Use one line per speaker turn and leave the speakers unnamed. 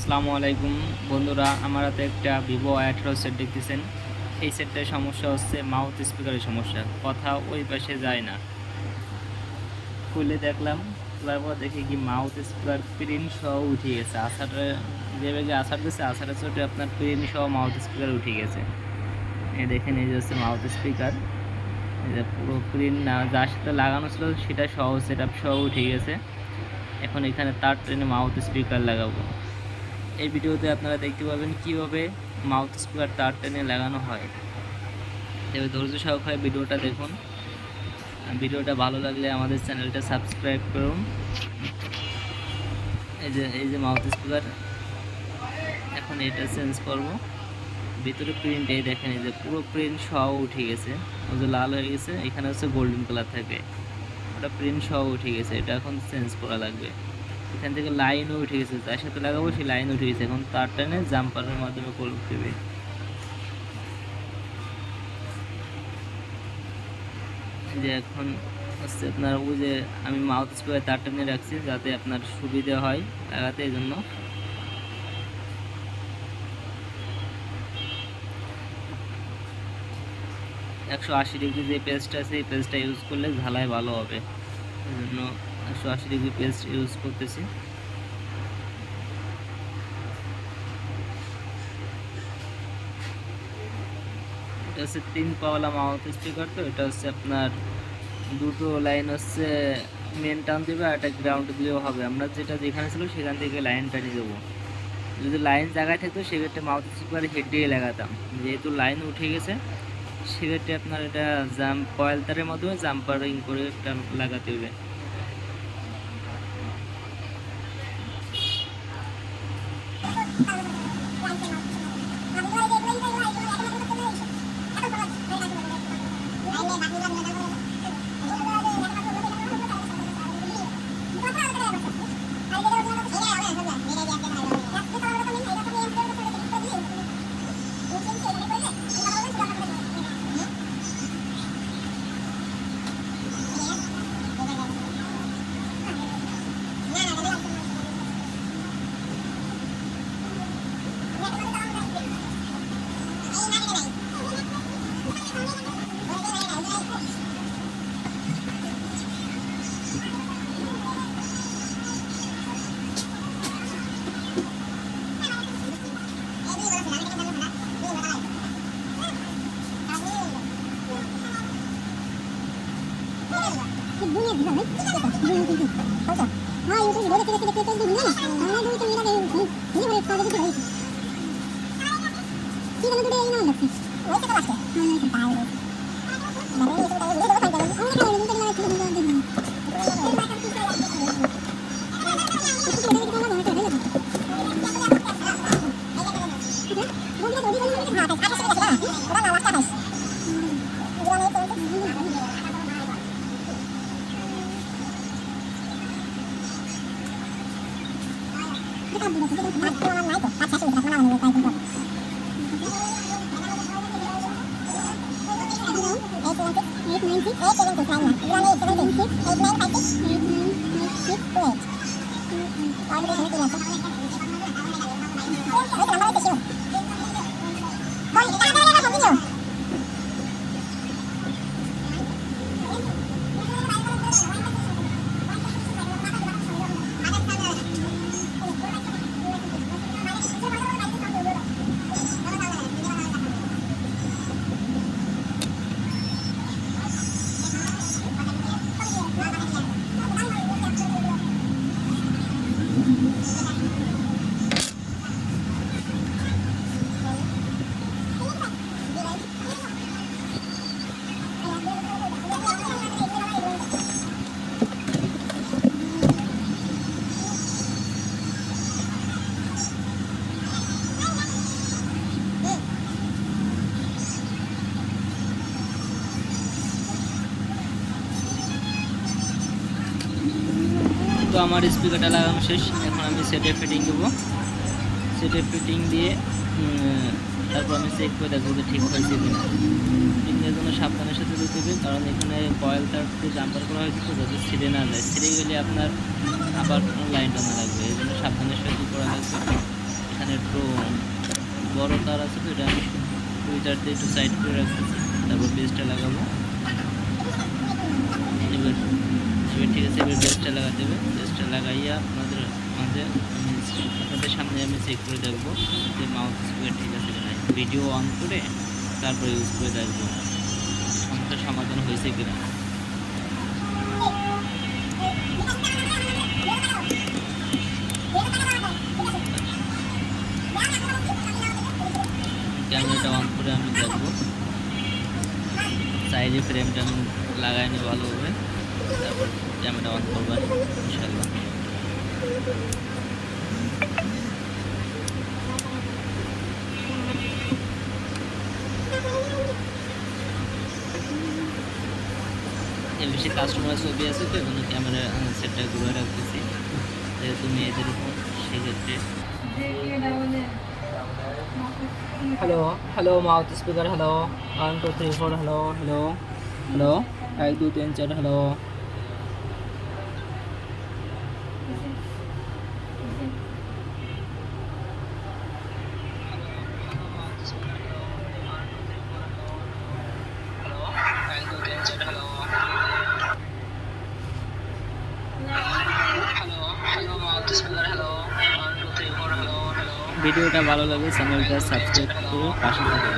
আসসালামু আলাইকুম বন্ধুরা, আমার হাতে একটা ভিভো Y18 সেট দেখতেছেন। এই সেটটার সমস্যা হচ্ছে মাউথ স্পিকারের সমস্যা, কথা ওই পাশে যায় না। খুলে দেখলাম, খোলার পর দেখি কি মাউথ স্পিকার প্রিন্ট সহ উঠে গেছে। আসারটা যে বেগে আসার দিচ্ছে, আসারের চোটে আপনার প্রিন্ট সহ মাউথ স্পিকার উঠে গেছে। এই দেখেন, এই যে হচ্ছে মাউথ স্পিকার, এই যে পুরো প্রিন্ট না, যার সাথে লাগানো ছিল সেটা সহ সেট আপ সহ উঠে গেছে। এখন এখানে তার ট্রেনে মাউথ স্পিকার লাগাবো। এই ভিডিওতে আপনারা দেখতে পাবেন কীভাবে মাউথ স্পিকার তার টেনে লাগানো হয়। তবে ধৈর্য সহকারে ভিডিওটা দেখুন। ভিডিওটা ভালো লাগলে আমাদের চ্যানেলটা সাবস্ক্রাইব করুন। এই যে মাউথ স্পিকার, এখন এটা চেঞ্জ করব। ভিতরে প্রিন্ট এই দেখেন, এই যে পুরো প্রিন্ট সহ উঠে গেছে। ওই যে লাল হয়ে গেছে, এখানে হচ্ছে গোল্ডেন কালার থাকে, ওটা প্রিন্ট সহ উঠে গেছে। এটা এখন চেঞ্জ করা লাগবে। এখান থেকে লাইনও উঠে গেছে, যার সাথে লাগাবো সেই লাইন উঠে গেছে। এখন তার টেনে জাম্পারের মাধ্যমে কল দেবে। যে এখন হচ্ছে আপনার ওই যে আমি মাউথ স্পিকার তার টেনে রাখছি যাতে আপনার সুবিধা হয় লাগাতে, এই জন্য। একশো আশি ডিগ্রি যে পেজটা আছে, এই পেজটা ইউজ করলে ঝালাই ভালো হবে, এই জন্য 180 ডিগ্রি পেজ ইউজ করতেছি। এটা হচ্ছে 3 পাওয়ালা মাউথ স্পিকার, তো এটা হচ্ছে আপনার দুটো লাইন হচ্ছে মেন টান দেবে, আর একটা গ্রাউন্ড দিলেও হবে। আমরা যেটা যেখানে ছিল সেখান থেকে লাইনটা নিয়ে দেবো। যদি লাইন জায়গায় থাকতো সেক্ষেত্রে মাউথ স্পিকার হেড দিয়ে লাগাতাম। যেহেতু লাইন উঠে গেছে সেক্ষেত্রে আপনার এটা কয়েল তারের মাধ্যমে জাম্পারিং করে একটা লাগাতে হবে।
দুনিয়া দিবে দুনিয়া দিবে আচ্ছা হ্যাঁ ইউটিউব বলে থেকে থেকে থেকে দিবে না আমরা দুই তো মিলা দেই নি বলে কাজ দিতে হয় কি জানো দুটো এই না লাগছে ওই টাকা লাগছে হ্যাঁ এই টাকা আইলো মানে এই টাকা দিলে কথা বলে আমরা খাই নিতে না ঠিক না দিন তো আমার স্পিকারটা লাগানো শেষ। এখন আমি সেটে ফিটিং দেবো। সেটে ফিটিং দিয়ে তারপর আমি চেক করে দেখবো যে ঠিক হয়েছে কিনা। ফিটিংয়ের জন্য সাবধানের সাথে দিতে হবে, কারণ এখানে কয়েল তারটি জাম্পার করা হয়েছে, তো যাতে ছিঁড়ে না যায়। ছিঁড়ে গেলে আপনার আবার লাইন টানা লাগবে, এই জন্য সাবধানের সাথে করা লাগবে। একটু বড় তার আছে তো, এটা আমি টুইটার দিয়ে একটু সাইড করে রাখতেছি, তারপর বেসটা লাগাবো। এবার ঠিক আছে, এবার বেসটা লাগাতে হবে। বেসটা লাগাইয়া আপনাদের মাঝে আপনাদের সামনে আমি চেক করে দেখবো যে মাউথ স্পিকার ঠিক আছে কিনা। ভিডিও অন করে তারপর ইউজ করে দেখবো সমস্যার সমাধান হয়েছে কিনা। ক্যামেরাটা অন করে আমি দেখবো, সাইডে ফ্রেমটা আমি লাগাই নি ভালোভাবে, তারপর ক্যামেরা অন করবো ইনশাল্লাহ। এর বেশি কাস্টমার ছবি আছে তো, এখানে ক্যামেরা সেটটা ঘুরে রাখতেছি, যেহেতু মেয়েদের উপর সেক্ষেত্রে।
Hello hello mouth speaker, hello 1 2 3 4, hello hello hello 1 2 3 4, hello.
ভিডিওটা ভালো লাগে চ্যানেলটা সাবস্ক্রাইব করে পাশে থাকবেন।